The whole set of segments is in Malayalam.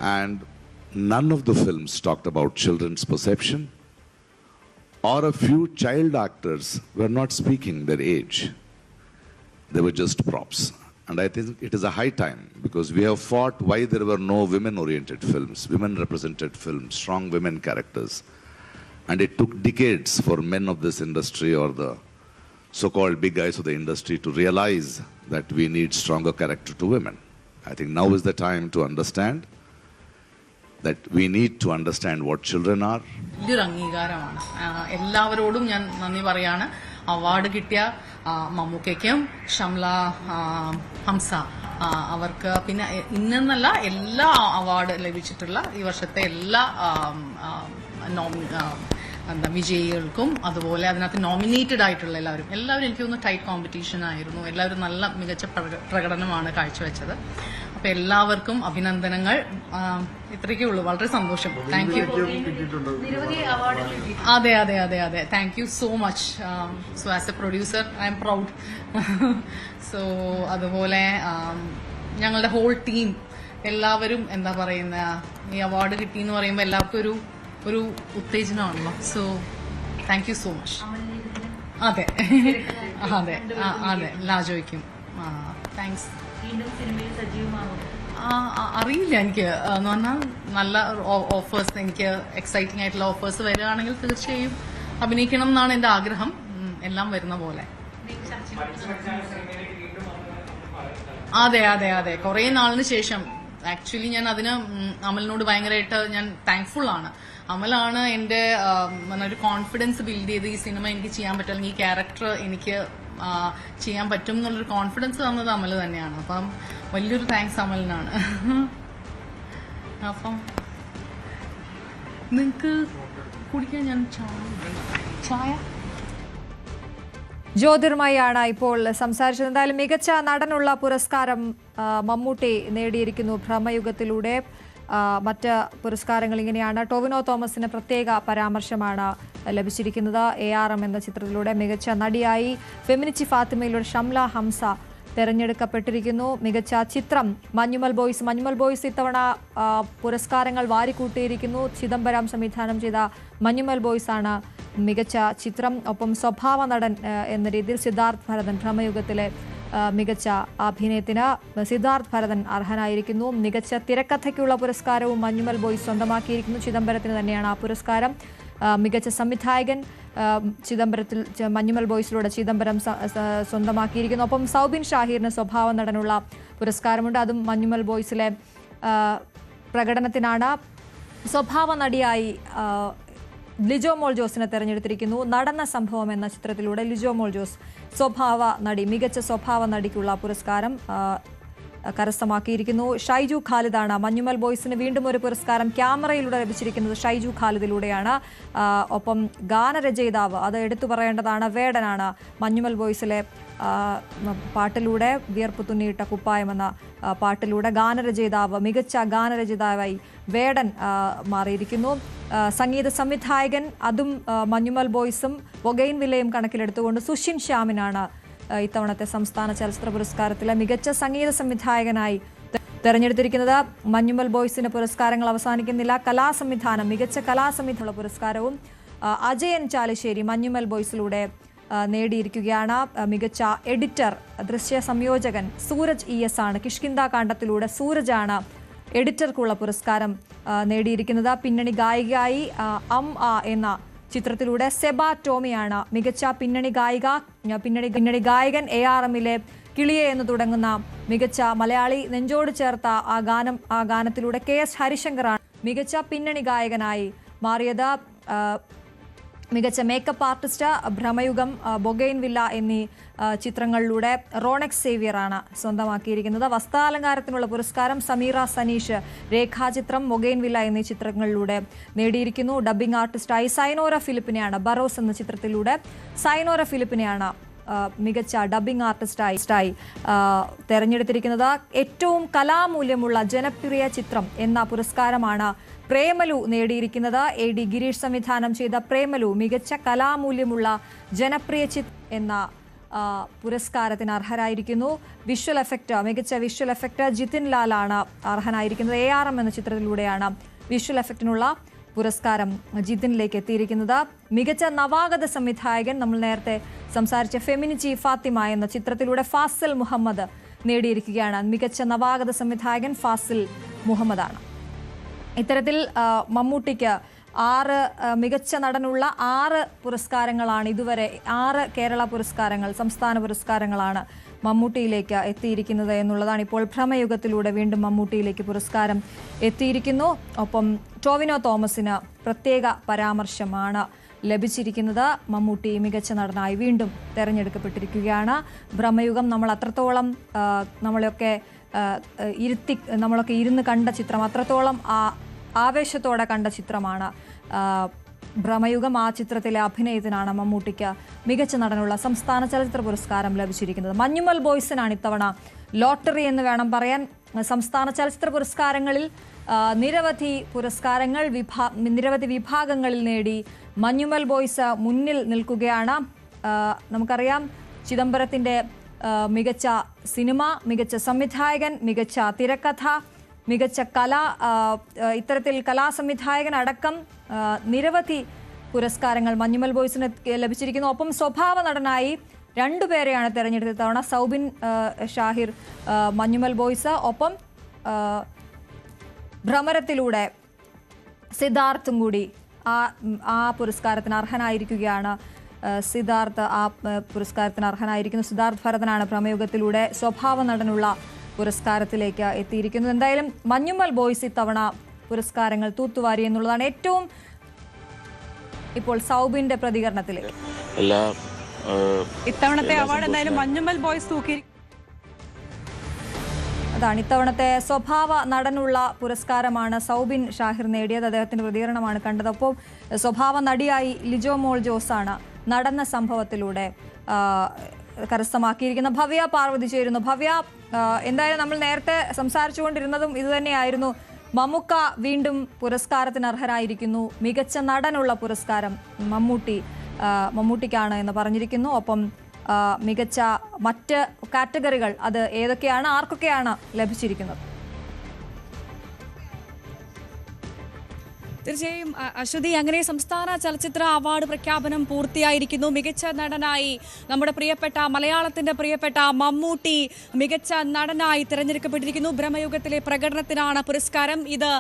And none of the films talked about children's perception, or a few child actors were not speaking their age. They were just props. And I think it is a high time, because we have fought why there were no women-oriented films, women-represented films, strong women characters. And it took decades for men of this industry, or the so-called big guys of the industry, to realize that we need stronger character to women. I think now is the time to understand that we need to understand what children are. വലിയൊരു അംഗീകാരമാണ്. എല്ലാവരോടും ഞാൻ നന്ദി പറയാണ്. അവാർഡ് കിട്ടിയ മമ്മൂക്കയ്ക്കും ഷംല ഹംസ അവർക്ക്, പിന്നെ ഇന്നെന്നല്ല എല്ലാ അവാർഡ് ലഭിച്ചിട്ടുള്ള ഈ വർഷത്തെ എല്ലാ വിജയികൾക്കും, അതുപോലെ അതിനകത്ത് നോമിനേറ്റഡ് ആയിട്ടുള്ള എല്ലാവരും എനിക്ക് തോന്നുന്നു ടൈറ്റ് കോമ്പറ്റീഷൻ ആയിരുന്നു. എല്ലാവരും നല്ല മികച്ച പ്രകടനമാണ് കാഴ്ചവെച്ചത്. അപ്പൊ എല്ലാവർക്കും അഭിനന്ദനങ്ങൾ. ഇത്രയ്ക്കേ ഉള്ളൂ. വളരെ സന്തോഷം. Thank you. അതെ അതെ അതെ അതെ thank you so much. So as A producer I am proud. So അതുപോലെ ഞങ്ങളുടെ ഹോൾ ടീം എല്ലാവരും എന്താ പറയുന്ന, ഈ അവാർഡ് കിട്ടിയെന്ന് പറയുമ്പോൾ എല്ലാവർക്കും ഒരു ഉത്തേജനമാണല്ലോ. So thank you so much. അതെ അതെ അതെ ലാജോയ്ക്കും താങ്ക്സ്. അറിയില്ല എനിക്ക് എന്ന് പറഞ്ഞാൽ നല്ല ഓഫേഴ്സ്, എനിക്ക് എക്സൈറ്റിംഗ് ആയിട്ടുള്ള ഓഫേഴ്സ് വരികയാണെങ്കിൽ തീർച്ചയായും അഭിനയിക്കണം എന്നാണ് എന്റെ ആഗ്രഹം. എല്ലാം വരുന്ന പോലെ. അതെ അതെ അതെ കുറെ നാളിന് ശേഷം ആക്ച്വലി ഞാൻ അതിന് അമലിനോട് ഭയങ്കരമായിട്ട് ഞാൻ താങ്ക്ഫുൾ ആണ്. അമലാണ് എന്റെ ഒരു കോൺഫിഡൻസ് ബിൽഡ് ചെയ്ത് ഈ സിനിമ എനിക്ക് ചെയ്യാൻ പറ്റും, അല്ലെങ്കിൽ ഈ ക്യാരക്ടർ എനിക്ക് ചെയ്യാൻ പറ്റും എന്നുള്ളൊരു കോൺഫിഡൻസ് തന്നത് അമൽ തന്നെയാണ്. അപ്പം വലിയൊരു താങ്ക്സ് അമലിനാണ്. അപ്പം നിങ്ങക്ക് കുടിക്കാൻ ഞാൻ ചായ ജ്യോതിർമയാണ് ഇപ്പോൾ സംസാരിച്ചത്. എന്തായാലും മികച്ച നടനുള്ള പുരസ്കാരം മമ്മൂട്ടി നേടിയിരിക്കുന്നു ഭ്രമയുഗത്തിലൂടെ. മറ്റ് പുരസ്കാരങ്ങൾ ഇങ്ങനെയാണ്. ടൊവിനോ തോമസിന് പ്രത്യേക പരാമർശമാണ് ലഭിച്ചിരിക്കുന്നത്. ARM എന്ന ചിത്രത്തിലൂടെ മികച്ച നടിയായി ഫെമിനിച്ചി ഫാത്തിമയിലൂടെ ഷംല ഹംസ തെരഞ്ഞെടുക്കപ്പെട്ടിരിക്കുന്നു. മികച്ച ചിത്രം മഞ്ഞുമൽ ബോയ്സ് ഇത്തവണ പുരസ്കാരങ്ങൾ വാരിക്കൂട്ടിയിരിക്കുന്നു. ചിദംബരം സംവിധാനം ചെയ്ത മഞ്ഞുമൽ ബോയ്സ് ആണ് മികച്ച ചിത്രം. ഒപ്പം സ്വഭാവ നടൻ എന്ന രീതിയിൽ സിദ്ധാർത്ഥ് ഭരതൻ, ഭ്രമയുഗത്തിലെ മികച്ച അഭിനയത്തിന് സിദ്ധാർത്ഥ് ഭരതൻ അർഹനായിരിക്കുന്നു. മികച്ച തിരക്കഥയ്ക്കുള്ള പുരസ്കാരവും മഞ്ഞുമൽ ബോയ്സ് സ്വന്തമാക്കിയിരിക്കുന്നു. ചിദംബരത്തിന് തന്നെയാണ് ആ പുരസ്കാരം. മികച്ച സംവിധായകൻ മഞ്ഞുമൽ ബോയ്സിലൂടെ ചിദംബരം സ്വന്തമാക്കിയിരിക്കുന്നു. ഒപ്പം സൗബിൻ ഷാഹിറിന് സ്വഭാവ നടനുള്ള പുരസ്കാരമുണ്ട്. അതും മഞ്ഞുമൽ ബോയ്സിലെ പ്രകടനത്തിനാണ്. സ്വഭാവ നടിയായി ലിജോ മോൾ ജോസിനെ തെരഞ്ഞെടുത്തിരിക്കുന്നു. നടന്ന സംഭവം എന്ന ചിത്രത്തിലൂടെ ലിജോ മോൾ ജോസ് മികച്ച സ്വഭാവ നടിക്കുള്ള പുരസ്കാരം കരസ്ഥമാക്കിയിരിക്കുന്നു. ഷൈജു ഖാലിദാണ് മഞ്ഞുമൽ ബോയ്സിന് വീണ്ടും ഒരു പുരസ്കാരം ക്യാമറയിലൂടെ ലഭിച്ചിരിക്കുന്നത്. ഷൈജു ഖാലിദിലൂടെയാണ്. ഒപ്പം ഗാനരചയിതാവ്, അത് എടുത്തു പറയേണ്ടതാണ്, വേടനാണ്. മഞ്ഞുമൽ ബോയ്സിലെ പാട്ടിലൂടെ വിയർപ്പ് തുന്നിയിട്ട കുപ്പായം എന്ന പാട്ടിലൂടെ മികച്ച ഗാനരചയിതാവായി വേടൻ മാറിയിരിക്കുന്നു. സംഗീത സംവിധായകൻ, അതും മഞ്ഞുമൽ ബോയ്സും ബൊഗൈൻ വില്ലയും കണക്കിലെടുത്തുകൊണ്ട് സുഷിൻ ശ്യാമിനാണ് ഇത്തവണത്തെ സംസ്ഥാന ചലച്ചിത്ര പുരസ്കാരത്തിലെ മികച്ച സംഗീത സംവിധായകനായി തെരഞ്ഞെടുത്തിരിക്കുന്നത്. മഞ്ഞുമൽ ബോയ്സിന് പുരസ്കാരങ്ങൾ അവസാനിക്കുന്നില്ല. മികച്ച കലാസംവിധാനമുള്ള പുരസ്കാരവും അജയൻ ചാലിശ്ശേരി മഞ്ഞുമൽ ബോയ്സിലൂടെ നേടിയിരിക്കുകയാണ്. മികച്ച എഡിറ്റർ, ദൃശ്യ സംയോജകൻ സൂരജ് ES ആണ്. കിഷ്കിന്ദ കാണ്ഡത്തിലൂടെ സൂരജാണ് എഡിറ്റർക്കുള്ള പുരസ്കാരം നേടിയിരിക്കുന്നത്. പിന്നണി ഗായികയായി എന്ന ചിത്രത്തിലൂടെ സെബ ടോമിയാണ് മികച്ച പിന്നണി ഗായകൻ. ARMലെ കിളിയെ എന്ന് തുടങ്ങുന്ന മികച്ച മലയാളി നെഞ്ചോട് ചേർത്ത ആ ഗാനത്തിലൂടെ KS ഹരിശങ്കറാണ് മികച്ച പിന്നണി ഗായകനായി മാറിയത്. മികച്ച മേക്കപ്പ് ആർട്ടിസ്റ്റ് ഭ്രമയുഗം, ബൊഗൈൻ വില്ല എന്നീ ചിത്രങ്ങളിലൂടെ റോണക്സ് സേവ്യറാണ് സ്വന്തമാക്കിയിരിക്കുന്നത്. വസ്ത്രാലങ്കാരത്തിനുള്ള പുരസ്കാരം സമീറ സനീഷ് രേഖാചിത്രം, ബൊഗൈൻ വില്ല എന്നീ ചിത്രങ്ങളിലൂടെ നേടിയിരിക്കുന്നു. ഡബ്ബിംഗ് ആർട്ടിസ്റ്റായി സൈനോര ഫിലിപ്പിനെയാണ് ബറോസ് എന്ന ചിത്രത്തിലൂടെ മികച്ച ഡബ്ബിംഗ് ആർട്ടിസ്റ്റായി തെരഞ്ഞെടുത്തിരിക്കുന്നത്. ഏറ്റവും കലാമൂല്യമുള്ള ജനപ്രിയ ചിത്രം എന്ന പുരസ്കാരമാണ് പ്രേമലു നേടിയിരിക്കുന്നത്. AD ഗിരീഷ് സംവിധാനം ചെയ്ത പ്രേമലു മികച്ച കലാമൂല്യമുള്ള ജനപ്രിയ ചിത്രം എന്ന പുരസ്കാരത്തിന് അർഹരായിരിക്കുന്നു. വിഷ്വൽ എഫക്റ്റ്, മികച്ച വിഷ്വൽ എഫക്റ്റ് ജിതിൻ ലാലാണ് അർഹനായിരിക്കുന്നത്. ARM എന്ന ചിത്രത്തിലൂടെയാണ് വിഷ്വൽ എഫക്റ്റിനുള്ള പുരസ്കാരം ജിതിനിലേക്ക് എത്തിയിരിക്കുന്നത്. മികച്ച നവാഗത സംവിധായകൻ നമ്മൾ നേരത്തെ സംസാരിച്ച ഫെമിനിച്ചി ഫാത്തിമ എന്ന ചിത്രത്തിലൂടെ ഫാസിൽ മുഹമ്മദ് നേടിയിരിക്കുകയാണ്. മികച്ച നവാഗത സംവിധായകൻ ഫാസിൽ മുഹമ്മദാണ്. ഇത്തരത്തിൽ മമ്മൂട്ടിക്ക് 6 മികച്ച നടനുള്ള 6 പുരസ്കാരങ്ങളാണ് ഇതുവരെ, 6 കേരള പുരസ്കാരങ്ങൾ, സംസ്ഥാന പുരസ്കാരങ്ങളാണ് മമ്മൂട്ടിയിലേക്ക് എത്തിയിരിക്കുന്നത് എന്നുള്ളതാണ്. ഇപ്പോൾ ഭ്രമയുഗത്തിലൂടെ വീണ്ടും മമ്മൂട്ടിയിലേക്ക് പുരസ്കാരം എത്തിയിരിക്കുന്നു. ഒപ്പം ടോവിനോ തോമസിന് പ്രത്യേക പരാമർശമാണ് ലഭിച്ചിരിക്കുന്നത്. മമ്മൂട്ടി മികച്ച നടനായി വീണ്ടും തെരഞ്ഞെടുക്കപ്പെട്ടിരിക്കുകയാണ്. ഭ്രമയുഗം നമ്മൾ അത്രത്തോളം നമ്മളൊക്കെ ഇരുന്ന് കണ്ട ചിത്രം, അത്രത്തോളം ആവേശത്തോടെ കണ്ട ചിത്രമാണ് ഭ്രമയുഗം. ആ ചിത്രത്തിലെ അഭിനയത്തിനാണ് മമ്മൂട്ടിക്ക് മികച്ച നടനുള്ള സംസ്ഥാന ചലച്ചിത്ര പുരസ്കാരം ലഭിച്ചിരിക്കുന്നത്. മഞ്ഞുമൽ ബോയ്സിനാണ് ഇത്തവണ ലോട്ടറി എന്ന് വേണം പറയാൻ. സംസ്ഥാന ചലച്ചിത്ര പുരസ്കാരങ്ങളിൽ നിരവധി പുരസ്കാരങ്ങൾ നിരവധി വിഭാഗങ്ങളിൽ നേടി മഞ്ഞുമൽ ബോയ്സ് മുന്നിൽ നിൽക്കുകയാണ്. നമുക്കറിയാം, ചിദംബരത്തിൻ്റെ മികച്ച സിനിമ, മികച്ച സംവിധായകൻ, മികച്ച തിരക്കഥ, മികച്ച ഇത്തരത്തിൽ കലാസംവിധായകൻ അടക്കം നിരവധി പുരസ്കാരങ്ങൾ മഞ്ഞുമൽ ബോയ്സിന് ലഭിച്ചിരിക്കുന്നു. ഒപ്പം സ്വഭാവ നടനായി 2 പേരെയാണ് തെരഞ്ഞെടുത്ത തവണ. സൗബിൻ ഷാഹിർ മഞ്ഞുമൽ ബോയ്സ്, ഒപ്പം ഭ്രമരത്തിലൂടെ സിദ്ധാർത്ഥും കൂടി ആ പുരസ്കാരത്തിന് അർഹനായിരിക്കുകയാണ്. സിദ്ധാർത്ഥ് ആ പുരസ്കാരത്തിന് അർഹനായിരിക്കുന്നു. സിദ്ധാർത്ഥ് ഭരതനാണ് ഭ്രമയുഗത്തിലൂടെ സ്വഭാവ നടനുള്ള പുരസ്കാരത്തിലേക്ക് എത്തിയിരിക്കുന്നത്. എന്തായാലും മഞ്ഞുമൽ ബോയ്സ് ഇത്തവണ പുരസ്കാരങ്ങൾ തൂത്തുവാരി എന്നുള്ളതാണ് ഏറ്റവും ഇപ്പോൾ സൗബിന്റെ പ്രതികരണത്തിലേക്ക്. ഇത്തവണത്തെ അവാർഡ് എന്തായാലും മഞ്ഞുമൽ ബോയ്സ് തൂക്കി. അതാണ് ഇത്തവണത്തെ സ്വഭാവ നടനുള്ള പുരസ്കാരമാണ് സൗബിൻ ഷാഹിർ നേടിയത്. അദ്ദേഹത്തിന്റെ പ്രതികരണമാണ് കണ്ടത്. ഒപ്പം സ്വഭാവ നടിയായി ലിജോ മോൾ ജോസാണ് നടന്ന സംഭവത്തിലൂടെ കരസ്ഥമാക്കിയിരിക്കുന്ന. ഭവ്യ പാർവതി ചേരുന്നു. ഭവ്യ, എന്തായാലും നമ്മൾ നേരത്തെ സംസാരിച്ചുകൊണ്ടിരുന്നതും ഇതുതന്നെയായിരുന്നു. മമ്മൂക്ക വീണ്ടും പുരസ്കാരത്തിന് അർഹരായിരിക്കുന്നു. മികച്ച നടനുള്ള പുരസ്കാരം മമ്മൂട്ടിക്കാണ് എന്ന് പറഞ്ഞിരിക്കുന്നു. ഒപ്പം മികച്ച മറ്റ് കാറ്റഗറികൾ അത് ഏതൊക്കെയാണ്, ആർക്കൊക്കെയാണ് ലഭിച്ചിരിക്കുന്നത്? തീർച്ചയായും അശ്വതി, അങ്ങനെ സംസ്ഥാന ചലച്ചിത്ര അവാർഡ് പ്രഖ്യാപനം പൂർത്തിയായിരിക്കുന്നു. മികച്ച നടനായി നമ്മുടെ മലയാളത്തിന്റെ പ്രിയപ്പെട്ട മമ്മൂട്ടി മികച്ച നടനായി തിരഞ്ഞെടുക്കപ്പെട്ടിരിക്കുന്നു. ഭ്രമയുഗത്തിലെ പ്രകടനത്തിനാണ് പുരസ്കാരം. ഇത്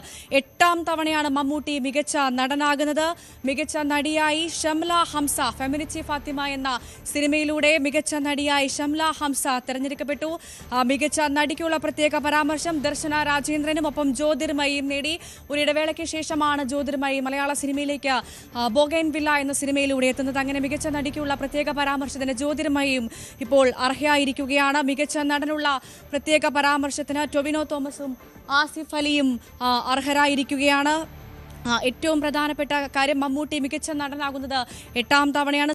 8ാം തവണയാണ് മമ്മൂട്ടി മികച്ച നടനാകുന്നത്. മികച്ച നടിയായി ഷംല ഹംസ, ഫെമിനിച്ചി ഫാത്തിമ എന്ന സിനിമയിലൂടെ മികച്ച നടിയായി ഷംല ഹംസ തിരഞ്ഞെടുക്കപ്പെട്ടു. മികച്ച നടിക്കുള്ള പ്രത്യേക പരാമർശം ദർശന രാജേന്ദ്രനും ഒപ്പം ജ്യോതിർമയിയും നേടി. ഒരു ഇടവേളയ്ക്ക് ശേഷമാണ് ജ്യോതിർമയി മലയാള സിനിമയിലേക്ക് ബോഗൈൻവില്ല എന്ന സിനിമയിലൂടെ എത്തുന്നത്. അങ്ങനെ മികച്ച നടിക്കുള്ള പ്രത്യേക പരാമർശത്തിന് ജ്യോതിർമയും ഇപ്പോൾ അർഹയായിരിക്കുകയാണ്. മികച്ച നടനുള്ള പ്രത്യേക പരാമർശത്തിന് ടൊവിനോ തോമസും ആസിഫ് അലിയും അർഹരായിരിക്കുകയാണ്. ഏറ്റവും പ്രധാനപ്പെട്ട കാര്യം, മമ്മൂട്ടി മികച്ച നടനാകുന്നത് 8ാം തവണയാണ്.